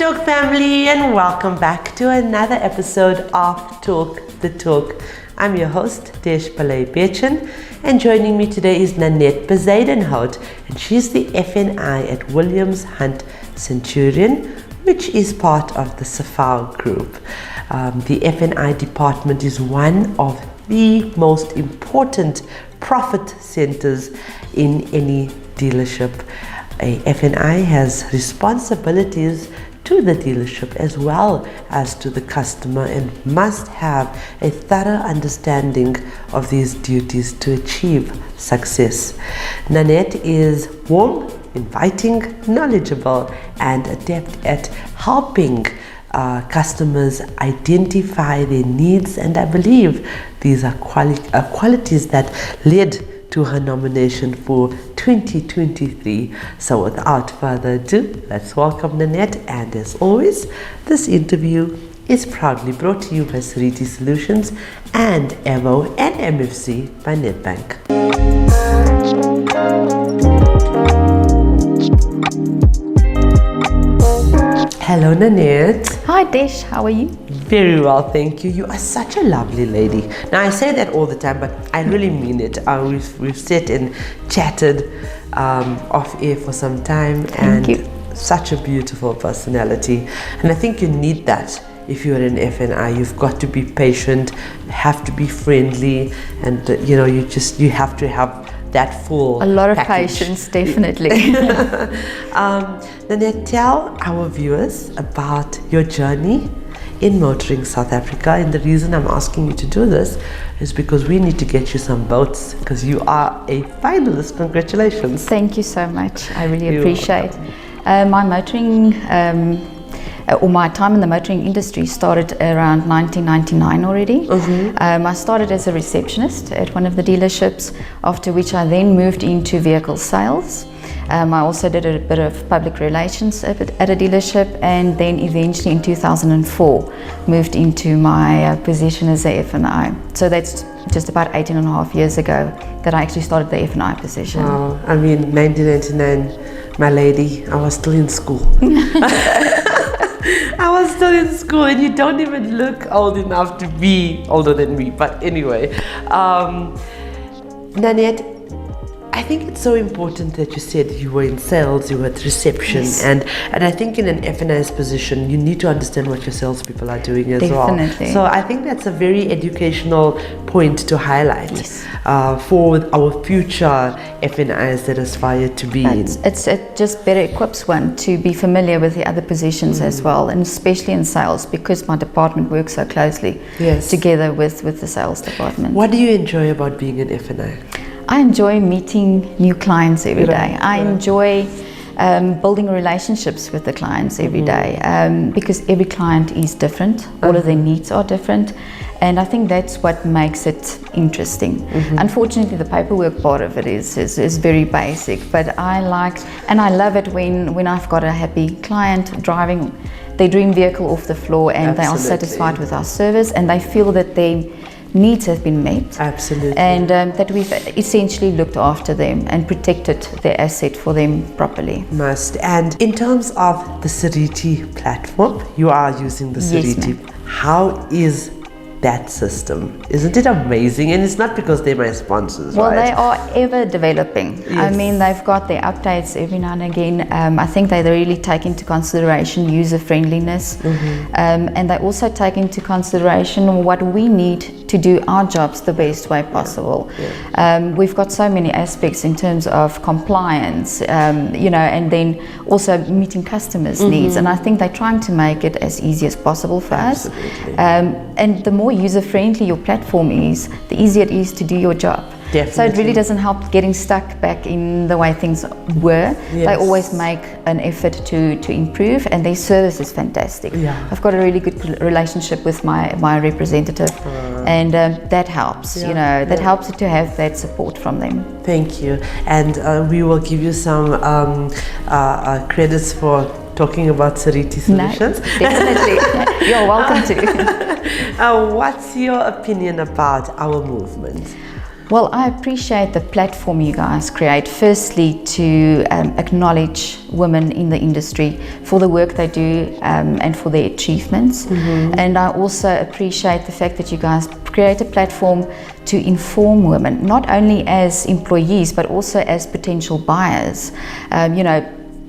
Talk family, and welcome back to another episode of Talk the Talk. I'm your host, Desh Palay-Bechin, and joining me today is Nanette Bezuidenhout, and she's the F&I at Williams Hunt Centurion, which is part of the Safal Group. The F&I department is one of the most important profit centers in any dealership. A F&I has responsibilities to the dealership as well as to the customer and must have a thorough understanding of these duties to achieve success. Nanette is warm, inviting, knowledgeable, and adept at helping customers identify their needs, and I believe these are qualities that led to her nomination for 2023. So without further ado, let's welcome Nanette, and as always, this interview is proudly brought to you by Sariti Solutions and Evo and MFC by Nedbank. Hello Nanette. Hi Desh, how are you? Very well, thank you. You are such a lovely lady. Now I say that all the time, but I really mean it. We've sat and chatted off air for some time, and thank you. Such a beautiful personality. And I think you need that if you're an F&I. You've got to be patient, have to be friendly, and you have to have that full a lot of package. Patience, definitely. Nanette, tell our viewers about your journey in motoring South Africa, and the reason I'm asking you to do this is because we need to get you some boats, because you are a finalist. Congratulations. Thank you so much, I really appreciate. My motoring or my time in the motoring industry started around 1999 already. I started as a receptionist at one of the dealerships, after which I then moved into vehicle sales. I also did a bit of public relations at a dealership, and then eventually in 2004 moved into my position as a F&I. So that's just about 18.5 years ago that I actually started the F&I position. Wow, I mean 1999, my lady, I was still in school. I was still in school, and you don't even look old enough to be older than me. But anyway, Nanette, I think it's so important that you said you were in sales, you were at reception, yes. and I think in an F&I's position, you need to understand what your salespeople are doing as Definitely. well. So I think that's a very educational point to highlight, yes. For our future F&Is that aspire to be It just better equips one to be familiar with the other positions as well, and especially in sales, because my department works so closely together with the sales department. What do you enjoy about being an F&I? I enjoy meeting new clients every day. I enjoy building relationships with the clients every day, because every client is different. All of their needs are different, and I think that's what makes it interesting. Unfortunately, the paperwork part of it is very basic, but I like and I love it when I've got a happy client driving their dream vehicle off the floor, and they are satisfied with our service, and they feel that they needs have been met. Absolutely. And that we've essentially looked after them and protected their asset for them properly. Must. And in terms of the Sariti platform, you are using the Sariti. Yes, how is that system? Isn't it amazing? And it's not because they're my sponsors, well, right? They are ever developing. Yes. I mean, they've got their updates every now and again. I think they really take into consideration user friendliness, and they also take into consideration what we need to do our jobs the best way possible. We've got so many aspects in terms of compliance, and then also meeting customers' needs, and I think they're trying to make it as easy as possible for us. And the more user-friendly your platform is, the easier it is to do your job. Definitely. So it really doesn't help getting stuck back in the way things were. Yes. They always make an effort to improve, and their service is fantastic. I've got a really good relationship with my representative, and that helps. That helps to have that support from them. Thank you. And we will give you some credits for talking about Sariti Solutions. No, definitely. You're welcome to. What's your opinion about our movement? Well, I appreciate the platform you guys create. Firstly, to acknowledge women in the industry for the work they do and for their achievements. And I also appreciate the fact that you guys create a platform to inform women, not only as employees, but also as potential buyers.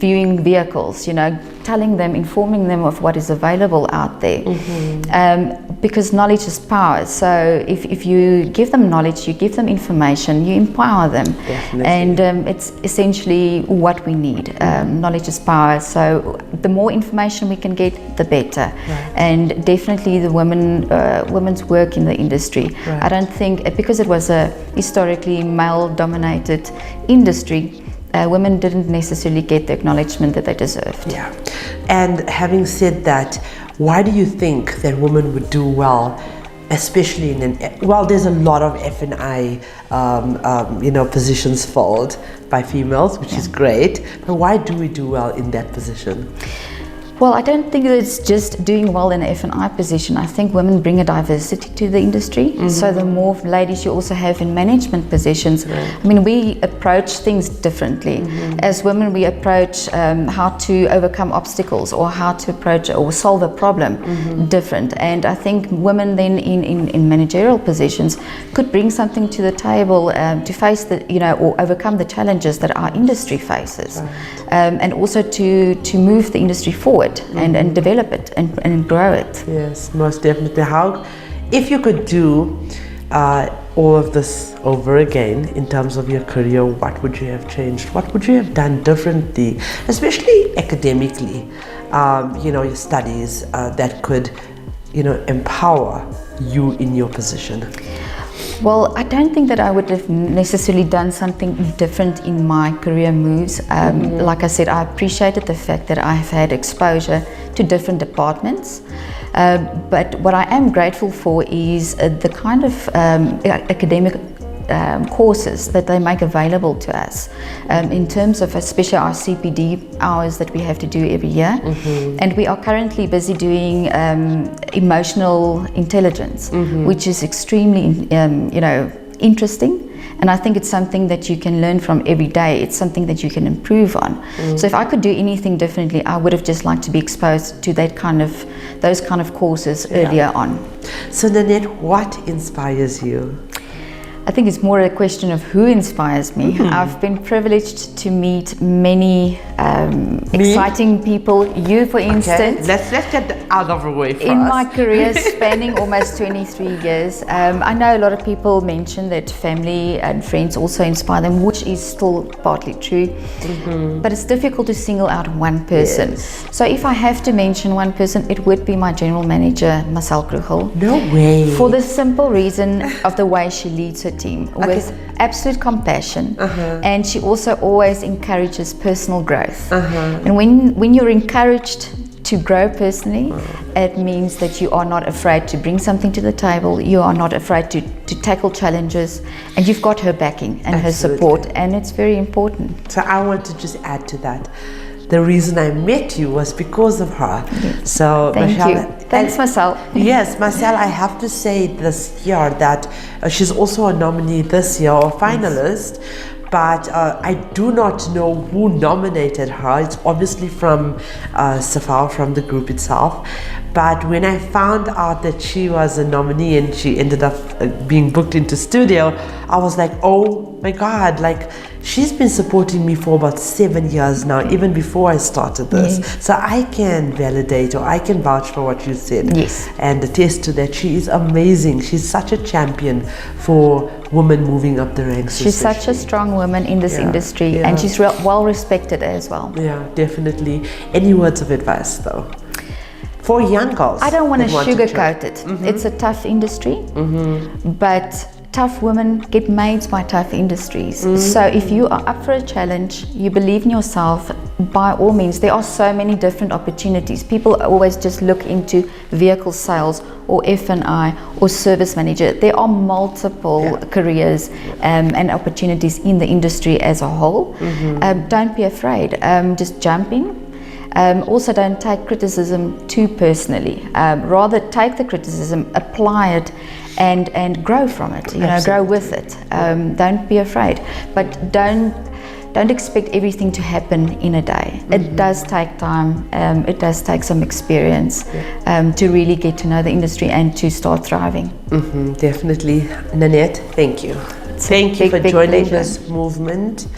Viewing vehicles, telling them, informing them of what is available out there. Because knowledge is power. So if you give them knowledge, you give them information, you empower them. Definitely. And it's essentially what we need. Knowledge is power. So the more information we can get, the better. Right. And definitely the women's work in the industry. Right. I don't think, because it was a historically male-dominated industry, women didn't necessarily get the acknowledgement that they deserved. Yeah. And having said that, why do you think that women would do well, especially there's a lot of F&I, positions filled by females, which is great, but why do we do well in that position? Well, I don't think that it's just doing well in an F&I position. I think women bring a diversity to the industry. So the more ladies you also have in management positions, I mean, we approach things differently. As women, we approach how to overcome obstacles or how to approach or solve a problem different. And I think women then in managerial positions could bring something to the table to face or overcome the challenges that our industry faces. And also to move the industry forward. And develop it and grow it. Yes, most definitely. If you could do all of this over again in terms of your career, what would you have changed? What would you have done differently, especially academically? Your studies that could, empower you in your position. Well, I don't think that I would have necessarily done something different in my career moves. Like I said, I appreciated the fact that I have had exposure to different departments. But what I am grateful for is the kind of academic courses that they make available to us in terms of especially our CPD hours that we have to do every year. And we are currently busy doing emotional intelligence, which is extremely interesting. And I think it's something that you can learn from every day. It's something that you can improve on. So if I could do anything differently, I would have just liked to be exposed to those kind of courses earlier on. So Nanette, what inspires you? I think it's more a question of who inspires me. I've been privileged to meet many exciting people. You, for instance. Let's get that out of the way first. In my career spanning almost 23 years, I know a lot of people mention that family and friends also inspire them, which is still partly true. But it's difficult to single out one person. Yes. So if I have to mention one person, it would be my general manager, Marcel Krugel. No way. For the simple reason of the way she leads her team with absolute compassion, and she also always encourages personal growth. And when you're encouraged to grow personally, it means that you are not afraid to bring something to the table, you are not afraid to tackle challenges, and you've got her backing and her support, and it's very important. So I want to just add to that. The reason I met you was because of her. Yes. So Thank Marcel, you. Thanks, Marcel. Yes, Marcel, I have to say this year that she's also a nominee this year, or finalist. But I do not know who nominated her. It's obviously from Safar, from the group itself. But when I found out that she was a nominee and she ended up being booked into studio, I was like, oh my God, like she's been supporting me for about 7 years now, even before I started this. Yes. So I can validate, or I can vouch for what you said. Yes. And attest to that. She is amazing. She's such a champion for women moving up the ranks. She's such a strong woman in this industry, and she's well respected as well. Yeah, definitely. Any words of advice though? For young girls. I don't want to sugarcoat it. It's a tough industry, but tough women get made by tough industries. So if you are up for a challenge, you believe in yourself, by all means, there are so many different opportunities. People always just look into vehicle sales or F&I or service manager. There are multiple careers and opportunities in the industry as a whole. Don't be afraid. Just jump in. Also, don't take criticism too personally. Rather, take the criticism, apply it, and grow from it. You know, grow with it. Don't be afraid, but don't expect everything to happen in a day. It does take time. It does take some experience to really get to know the industry and to start thriving. Definitely, Nanette. Thank you. Thank you for joining this movement.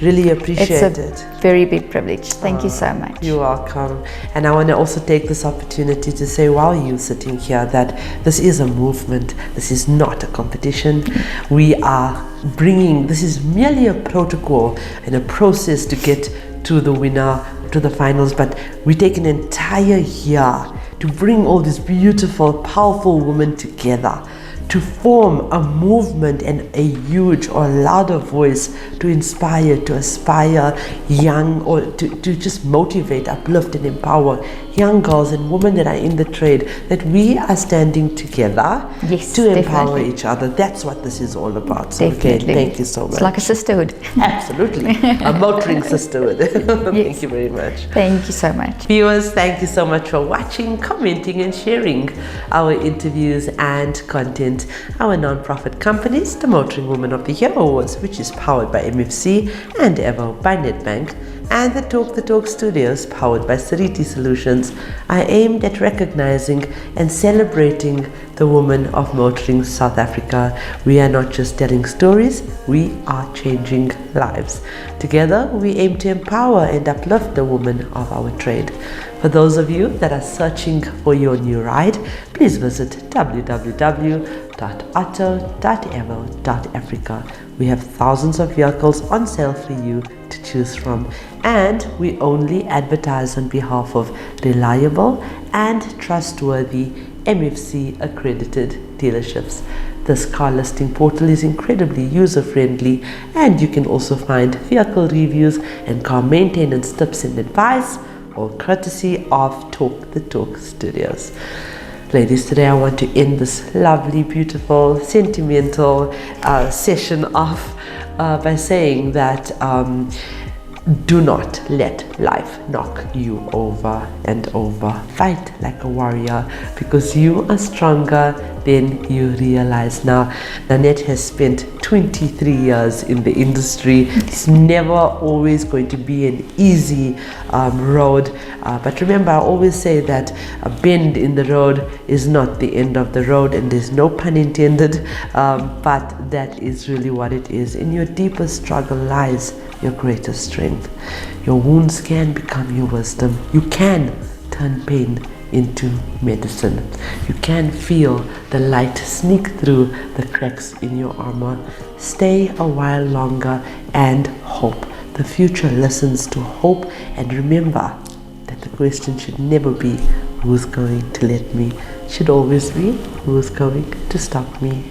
Really appreciate it. It's a very big privilege. Thank you so much. You're welcome. And I want to also take this opportunity to say, while you're sitting here, that this is a movement. This is not a competition. We are bringing, this is merely a protocol and a process to get to the winner, to the finals, but we take an entire year to bring all these beautiful, powerful women together, to form a movement and a huge or louder voice to inspire, to aspire young, or to just motivate, uplift and empower young girls and women that are in the trade, that we are standing together to empower each other. That's what this is all about. So again, thank you so much. It's like a sisterhood. Absolutely. A motoring sisterhood. Thank you very much. Thank you so much. Viewers, thank you so much for watching, commenting and sharing our interviews and content. Our non-profit companies, the Motoring Woman of the Year Awards, which is powered by MFC and Evo by Nedbank, and the Talk Studios, powered by Sariti Solutions, are aimed at recognizing and celebrating the women of motoring South Africa. We are not just telling stories, we are changing lives. Together, we aim to empower and uplift the women of our trade. For those of you that are searching for your new ride, please visit www.otto.evo.africa. We have thousands of vehicles on sale for you to choose from, and we only advertise on behalf of reliable and trustworthy MFC accredited dealerships. This car listing portal is incredibly user-friendly, and you can also find vehicle reviews and car maintenance tips and advice, all courtesy of Talk Studios. Ladies, today I want to end this lovely, beautiful, sentimental session off by saying that do not let life knock you over and over. Fight like a warrior, because you are stronger than you realize. Now, Nanette has spent 23 years in the industry. It's never always going to be an easy road, but remember, I always say that a bend in the road is not the end of the road, and there's no pun intended, but that is really what it is. In your deepest struggle lies your greatest strength. Your wounds can become your wisdom. You can turn pain into medicine. You can feel the light sneak through the cracks in your armor. Stay a while longer and hope. The future listens to hope, and remember that the question should never be who's going to let me. It should always be who's going to stop me.